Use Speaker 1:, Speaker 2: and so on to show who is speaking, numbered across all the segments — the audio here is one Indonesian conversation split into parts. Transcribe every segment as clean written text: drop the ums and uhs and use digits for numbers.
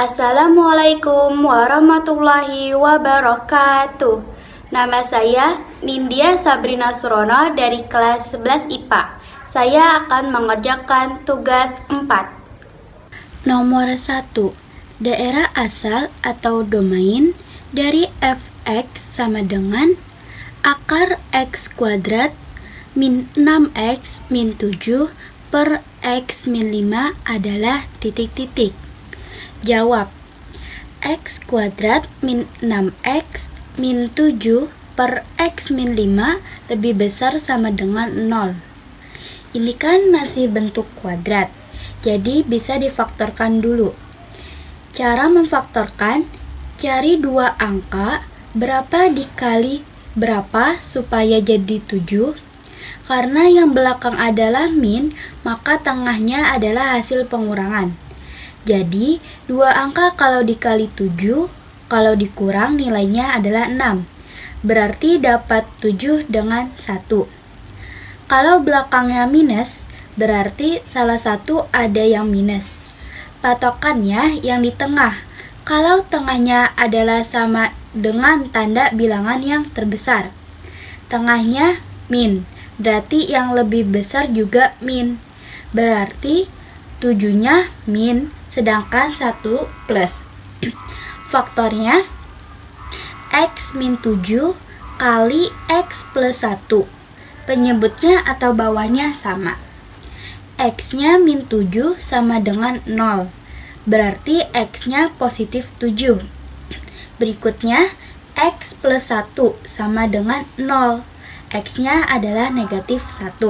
Speaker 1: Assalamualaikum warahmatullahi wabarakatuh. Nama saya Nindya Sabrina Surono dari kelas 11 IPA. Saya akan mengerjakan tugas 4.
Speaker 2: Nomor 1. Daerah asal atau domain dari fx sama dengan akar x kuadrat min 6x min 7 per x min 5 adalah titik-titik. Jawab, x kuadrat min 6x min 7 per x min 5 lebih besar sama dengan 0. Ini kan masih bentuk kuadrat, jadi bisa difaktorkan dulu. Cara memfaktorkan, cari dua angka berapa dikali berapa supaya jadi 7. Karena yang belakang adalah min, maka tengahnya adalah hasil pengurangan. Jadi, dua angka kalau dikali 7, kalau dikurang nilainya adalah 6. Berarti dapat 7 dengan 1. Kalau belakangnya minus, berarti salah satu ada yang minus. Patokannya yang di tengah. Kalau tengahnya adalah sama dengan tanda bilangan yang terbesar. Tengahnya min, berarti yang lebih besar juga min. Berarti 7-nya min, sedangkan 1 plus. Faktornya x min 7 kali x plus 1. Penyebutnya atau bawahnya sama. X-nya min 7 sama dengan 0. Berarti x-nya positif 7. Berikutnya, x plus 1 sama dengan 0. X-nya adalah negatif 1.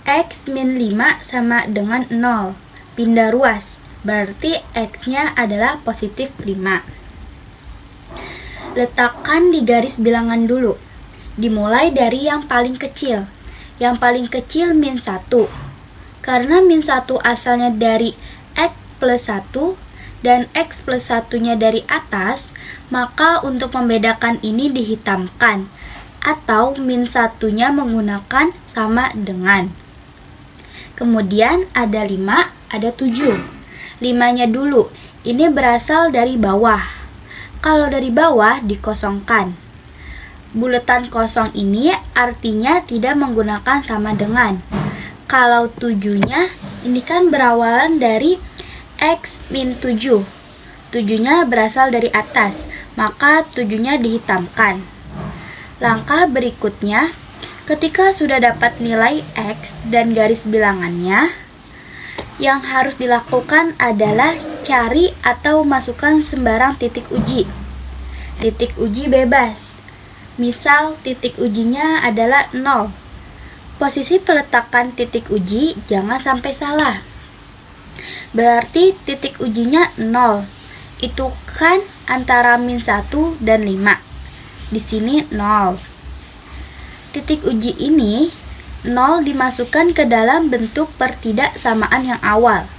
Speaker 2: X min 5 sama dengan 0. Pindah ruas, berarti x-nya adalah positif 5. Letakkan di garis bilangan dulu. Dimulai dari yang paling kecil. Yang paling kecil min 1. Karena min 1 asalnya dari x plus 1 dan x plus 1-nya dari atas, maka untuk membedakan ini dihitamkan. Atau min 1-nya menggunakan sama dengan. Kemudian ada 5, ada 7. 5-nya dulu, ini berasal dari bawah. Kalau dari bawah dikosongkan. Buletan kosong ini artinya tidak menggunakan sama dengan. Kalau 7-nya, ini kan berawalan dari x min 7. 7-nya berasal dari atas, maka 7-nya dihitamkan. Langkah berikutnya, ketika sudah dapat nilai x dan garis bilangannya, yang harus dilakukan adalah cari atau masukkan sembarang titik uji. Titik uji bebas. Misal titik ujinya adalah 0. Posisi peletakan titik uji jangan sampai salah. Berarti titik ujinya 0. Itu kan antara min 1 dan 5. Di sini 0. Titik uji ini 0 dimasukkan ke dalam bentuk pertidaksamaan yang awal.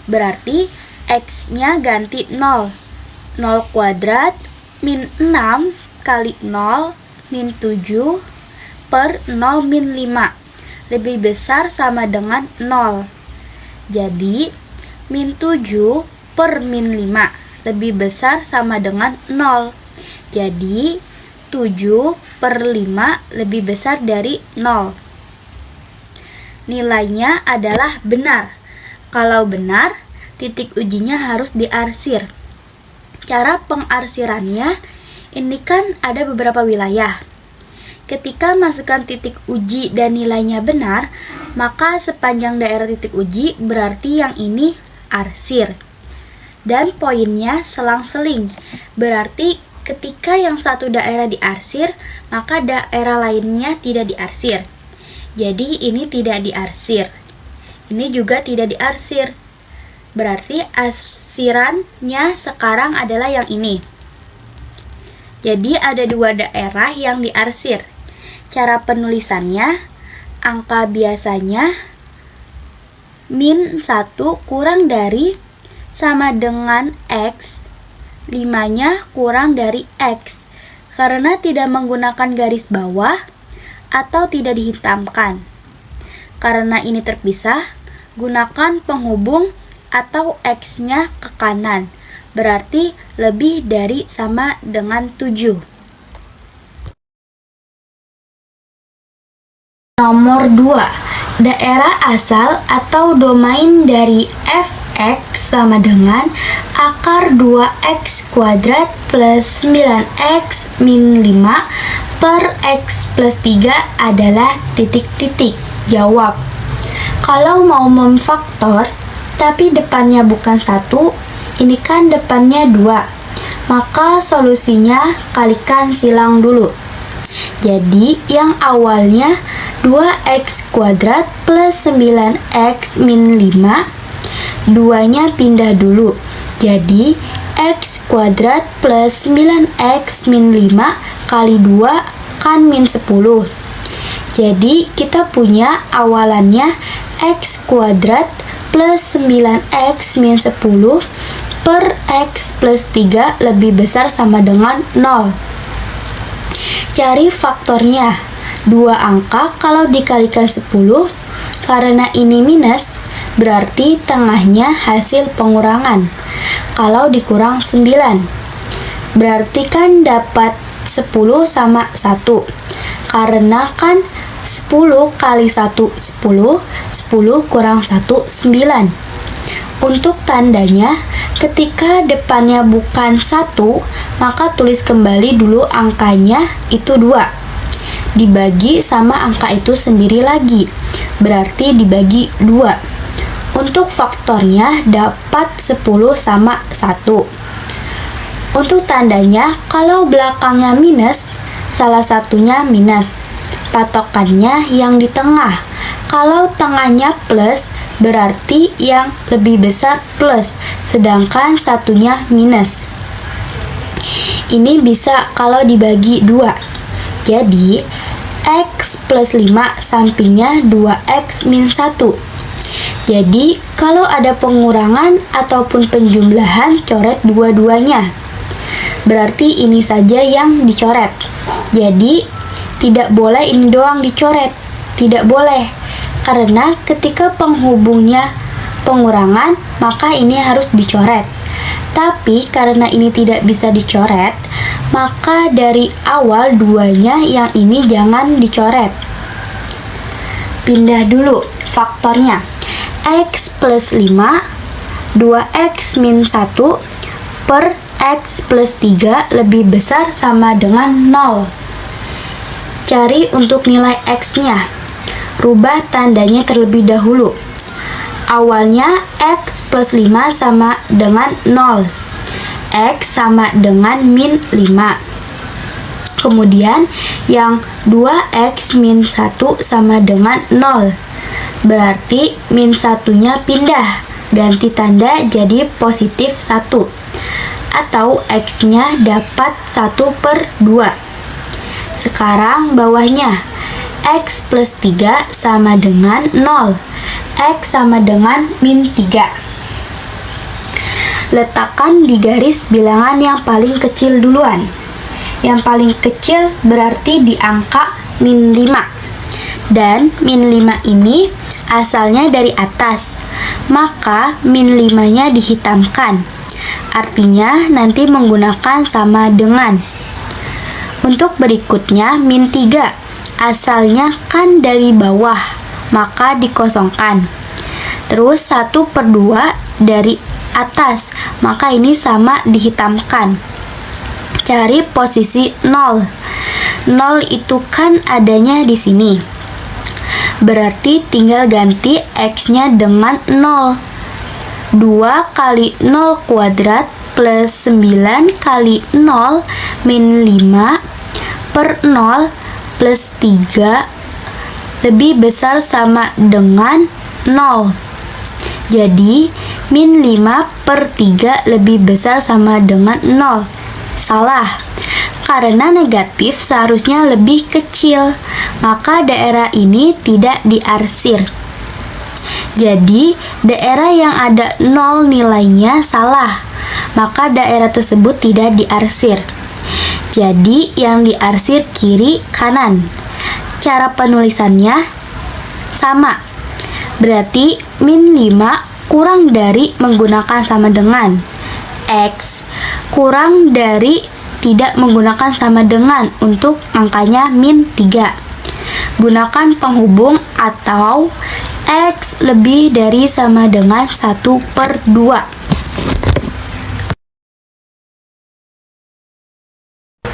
Speaker 2: Berarti x-nya ganti 0. 0 kuadrat min 6 kali 0 min 7 per 0 min 5. Lebih besar sama dengan 0. Jadi, min 7 per min 5 lebih besar sama dengan 0. Jadi, 7 per 5 lebih besar dari 0. Nilainya adalah benar. Kalau benar, titik ujinya harus diarsir. Cara pengarsirannya, ini kan ada beberapa wilayah. Ketika masukkan titik uji dan nilainya benar, maka sepanjang daerah titik uji berarti yang ini arsir. Dan poinnya selang-seling. Berarti ketika yang satu daerah diarsir, maka daerah lainnya tidak diarsir. Jadi ini tidak diarsir. Ini juga tidak diarsir. Berarti arsirannya sekarang adalah yang ini. Jadi ada dua daerah yang diarsir. Cara penulisannya, angka biasanya min 1 kurang dari sama dengan x, 5-nya kurang dari x. Karena tidak menggunakan garis bawah atau tidak dihitamkan. Karena ini terpisah, gunakan penghubung atau X-nya ke kanan. berarti lebih dari sama dengan 7. Nomor 2, daerah asal atau domain dari f(x) sama dengan akar 2x kuadrat plus 9x min 5 per x plus 3 adalah titik-titik. Jawab. Kalau mau memfaktor, tapi depannya bukan 1, ini kan depannya 2, maka solusinya kalikan silang dulu. Jadi yang awalnya 2x kuadrat plus 9x min 5, 2-nya pindah dulu. Jadi x kuadrat plus 9x min 5 kali 2 kan min 10. Jadi kita punya awalannya x kuadrat plus 9x min 10 per x plus 3 lebih besar sama dengan 0. Cari faktornya. 2 angka kalau dikalikan 10, karena ini minus, berarti tengahnya hasil pengurangan. Kalau dikurang 9, berarti kan dapat 10 sama 1. Karena kan 10 kali 1, 10, 10 kurang 1, 9. Untuk tandanya, ketika depannya bukan 1, maka tulis kembali dulu angkanya itu 2. Dibagi sama angka itu sendiri lagi, berarti dibagi 2. Untuk faktornya dapat 10 sama 1. Untuk tandanya, kalau belakangnya minus, salah satunya minus. Patokannya yang di tengah. Kalau tengahnya plus, berarti yang lebih besar plus, sedangkan satunya minus. Ini bisa kalau dibagi 2. Jadi, x plus 5 sampingnya 2x min 1. Jadi, kalau ada pengurangan ataupun penjumlahan, coret dua-duanya. Berarti ini saja yang dicoret. Jadi, tidak boleh ini doang dicoret. Tidak boleh. Karena ketika penghubungnya pengurangan, maka ini harus dicoret. Tapi, karena ini tidak bisa dicoret, maka dari awal 2-nya yang ini jangan dicoret. Pindah dulu faktornya. X plus 5, 2x min 1 per x plus 3 lebih besar sama dengan 0. Cari untuk nilai x-nya. Rubah tandanya terlebih dahulu. Awalnya x plus 5 sama dengan 0. X sama dengan min 5. Kemudian yang 2x min 1 sama dengan 0. Berarti min 1-nya pindah, ganti tanda jadi positif 1. Atau x-nya dapat 1 per 2. Sekarang bawahnya, x plus 3 sama dengan 0. X sama dengan min 3. Letakkan di garis bilangan yang paling kecil duluan. Yang paling kecil berarti di angka min 5. Dan min 5 ini asalnya dari atas, maka min 5-nya dihitamkan. Artinya nanti menggunakan sama dengan. Untuk berikutnya min 3, asalnya kan dari bawah, maka dikosongkan. Terus 1 per 2 dari atas, maka ini sama dihitamkan. Cari posisi 0. 0 itu kan adanya di sini. Berarti tinggal ganti x-nya dengan 0. 2 kali 0 kuadrat plus 9 kali 0 min 5 per 0 plus 3 lebih besar sama dengan 0. Jadi, min 5 per 3 lebih besar sama dengan 0. Salah, karena negatif seharusnya lebih kecil, maka daerah ini tidak diarsir. Jadi, daerah yang ada 0 nilainya salah, maka daerah tersebut tidak diarsir. Jadi, yang diarsir kiri kanan. Cara penulisannya sama. Berarti min 5 kurang dari menggunakan sama dengan. X kurang dari tidak menggunakan sama dengan untuk angkanya min 3. Gunakan penghubung atau X lebih dari sama dengan 1/2.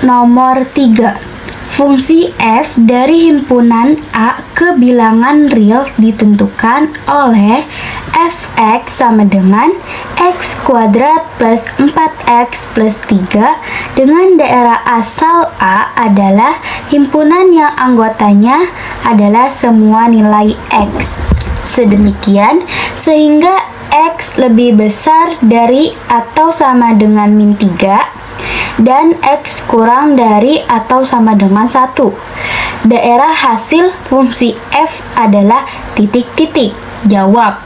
Speaker 2: Nomor 3. Fungsi f dari himpunan A ke bilangan real ditentukan oleh fx sama dengan x kuadrat plus 4x plus 3 dengan daerah asal A adalah himpunan yang anggotanya adalah semua nilai x. Sedemikian sehingga x lebih besar dari atau sama dengan min 3 dan X kurang dari atau sama dengan 1. Daerah hasil fungsi f adalah titik-titik. Jawab.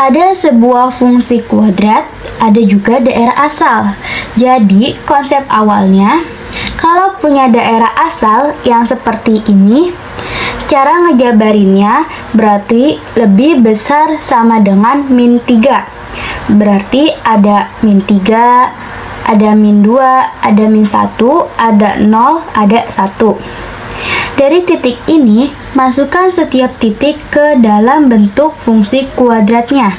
Speaker 2: Ada sebuah fungsi kuadrat, ada juga daerah asal. Jadi, konsep awalnya, kalau punya daerah asal yang seperti ini, cara ngejabarinnya berarti lebih besar sama dengan min 3. Berarti ada min 3, ada min 2, ada min 1, ada 0, ada 1. Dari titik ini, masukkan setiap titik ke dalam bentuk fungsi kuadratnya.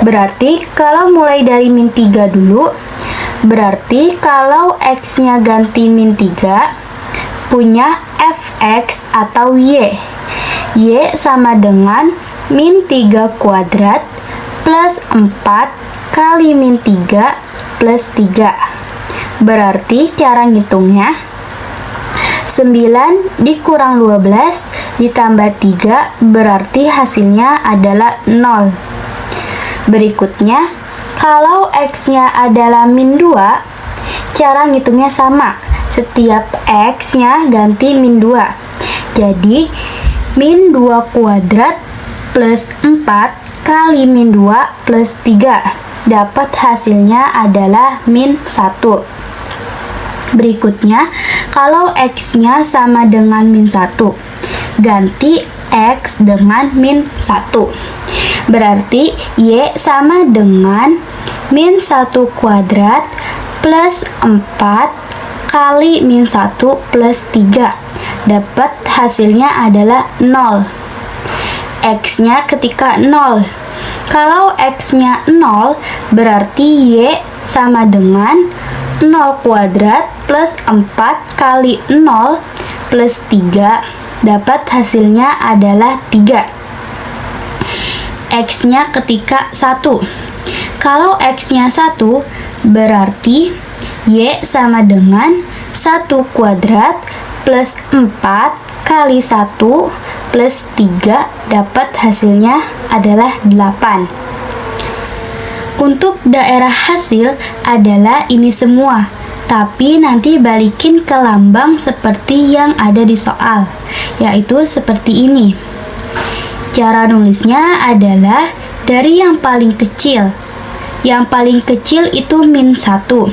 Speaker 2: Berarti kalau mulai dari min 3 dulu, berarti kalau x-nya ganti min 3, punya fx atau y. Y sama dengan min 3 kuadrat plus 4 kali min 3 plus 3. Berarti cara ngitungnya 9 dikurang 12 ditambah 3 berarti hasilnya adalah 0. Berikutnya, kalau x-nya adalah min 2, cara ngitungnya sama. Setiap x-nya ganti min 2. Jadi, min 2 kuadrat plus 4 kali min 2 plus 3 dapat hasilnya adalah min 1. Berikutnya, kalau x-nya sama dengan min 1, ganti x dengan min 1. Berarti y sama dengan min 1 kuadrat plus 4 kali min 1 plus 3. Dapat hasilnya adalah 0. X-nya ketika 0. Kalau X-nya 0, berarti Y sama dengan 0 kuadrat plus 4 kali 0 plus 3. Dapat hasilnya adalah 3. X-nya ketika 1. Kalau X-nya 1, berarti Y sama dengan 1 kuadrat plus 4 kali 1 plus 3 dapat hasilnya adalah 8. Untuk daerah hasil adalah ini semua, tapi nanti balikin ke lambang seperti yang ada di soal, yaitu seperti ini. Cara nulisnya adalah dari yang paling kecil. Yang paling kecil itu min 1.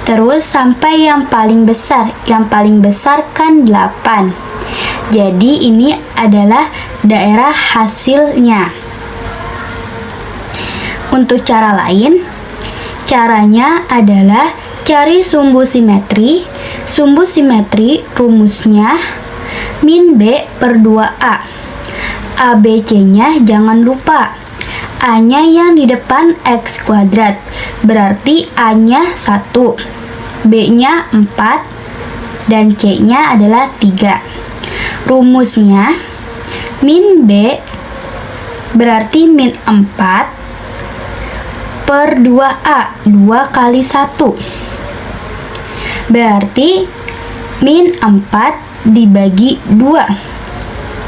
Speaker 2: Terus sampai yang paling besar. Yang paling besar kan 8. Jadi ini adalah daerah hasilnya. Untuk cara lain, caranya adalah cari sumbu simetri. Sumbu simetri rumusnya min B per 2A. A, B, C-nya jangan lupa. A-nya yang di depan X kuadrat. Berarti A-nya 1. B-nya 4. Dan C-nya adalah 3. Rumusnya min B berarti min 4 per 2A, 2 kali 1. Berarti min 4 dibagi 2.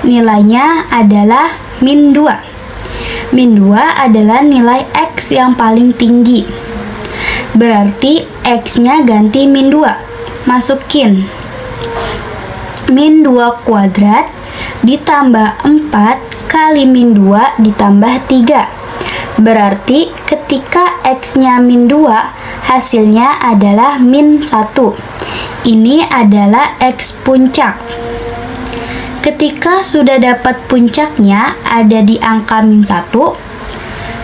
Speaker 2: Nilainya adalah min 2. Min 2 adalah nilai X yang paling tinggi. Berarti X-nya ganti min 2. Masukin min 2 kuadrat ditambah 4 kali min 2 ditambah 3. Berarti ketika X-nya min 2, hasilnya adalah min 1. Ini adalah X puncak. Ketika sudah dapat puncaknya ada di angka min 1,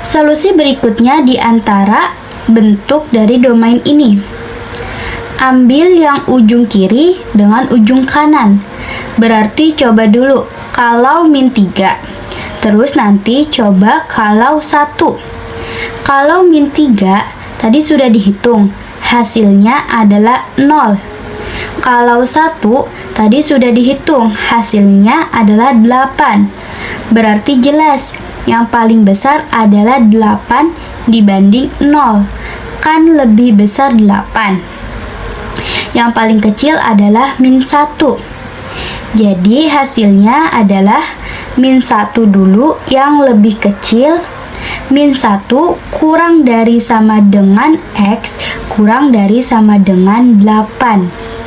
Speaker 2: Solusi berikutnya di antara bentuk dari domain ini. Ambil yang ujung kiri dengan ujung kanan. Berarti coba dulu kalau min 3. Terus nanti coba kalau 1. Kalau min 3 tadi sudah dihitung. Hasilnya adalah 0. Kalau 1 tadi sudah dihitung. Hasilnya adalah 8. Berarti jelas yang paling besar adalah 8 dibanding 0. Kan lebih besar 8. Yang paling kecil adalah min 1. Jadi hasilnya adalah min 1 dulu yang lebih kecil. Min 1 kurang dari sama dengan X kurang dari sama dengan 8.